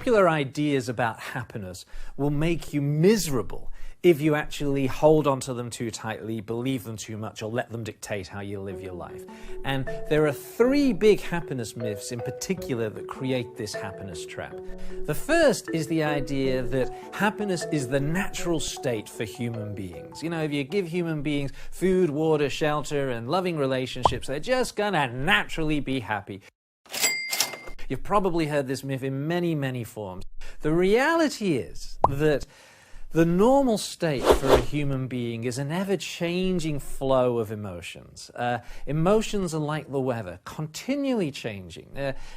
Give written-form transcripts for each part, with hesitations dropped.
popular ideas about happiness will make you miserable if you actually hold on to them too tightly, believe them too much, or let them dictate how you live your life. And there are three big happiness myths in particular that create this happiness trap. The first is the idea that happiness is the natural state for human beings. You know, if you give human beings food, water, shelter, and loving relationships, they're just gonna naturally be happy. You've probably heard this myth in many, many forms. The reality is that the normal state for a human being is an ever-changing flow of emotions. Emotions are like the weather, continually changing.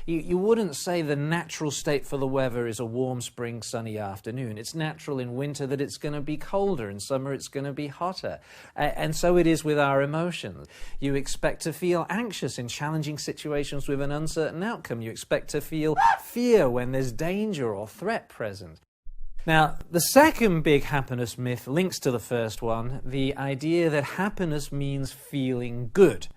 You wouldn't say the natural state for the weather is a warm spring, sunny afternoon. It's natural in winter that it's going to be colder, in summer it's going to be hotter. And so it is with our emotions. You expect to feel anxious in challenging situations with an uncertain outcome. You expect to feel fear when there's danger or threat present. Now, the second big happiness myth links to the first one, the idea that happiness means feeling good.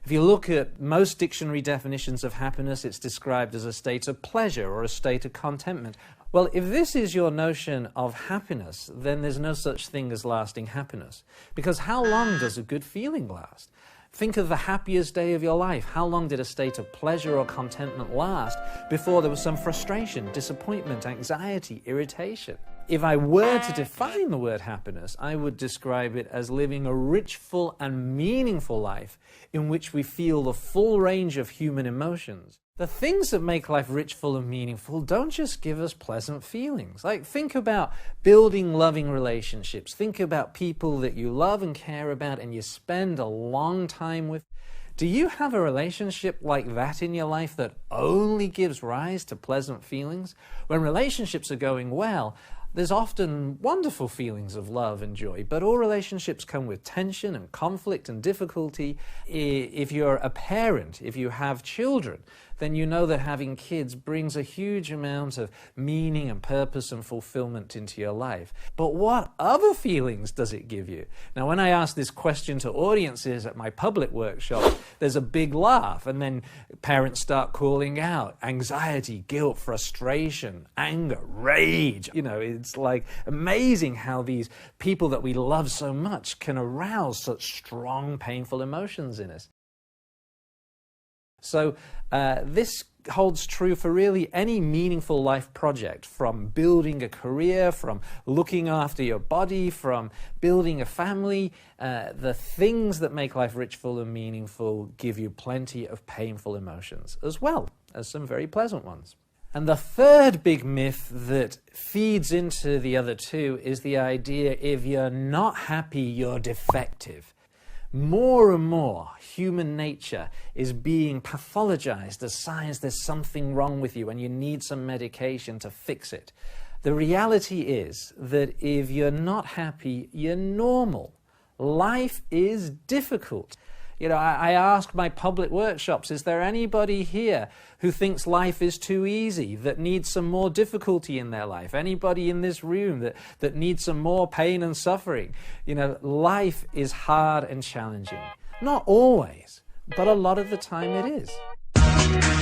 If you look at most dictionary definitions of happiness, it's described as a state of pleasure or a state of contentment. Well, if this is your notion of happiness, then there's no such thing as lasting happiness. Because how long does a good feeling last? Think of the happiest day of your life. How long did a state of pleasure or contentment last before there was some frustration, disappointment, anxiety, irritation? If I were to define the word happiness, I would describe it as living a rich, full, and meaningful life in which we feel the full range of human emotions. The things that make life rich, full, and meaningful don't just give us pleasant feelings. Like, think about building loving relationships. Think about people that you love and care about and you spend a long time with. Do you have a relationship like that in your life that only gives rise to pleasant feelings? When relationships are going well, there's often wonderful feelings of love and joy, but all relationships come with tension and conflict and difficulty. If you're a parent, if you have children, then you know that having kids brings a huge amount of meaning and purpose and fulfillment into your life. But what other feelings does it give you? Now, when I ask this question to audiences at my public workshop, there's a big laugh, and then parents start calling out anxiety, guilt, frustration, anger, rage. You know, it's like amazing how these people that we love so much can arouse such strong, painful emotions in us. So this holds true for really any meaningful life project, from building a career, from looking after your body, from building a family. The things that make life rich, full, and meaningful give you plenty of painful emotions, as well as some very pleasant ones. And the third big myth that feeds into the other two is the idea if you're not happy, you're defective. More and more, human nature is being pathologized as signs there's something wrong with you and you need some medication to fix it. The reality is that if you're not happy, you're normal. Life is difficult. You know, I ask my public workshops, is there anybody here who thinks life is too easy, that needs some more difficulty in their life? Anybody in this room that needs some more pain and suffering? You know, life is hard and challenging. Not always, but a lot of the time it is.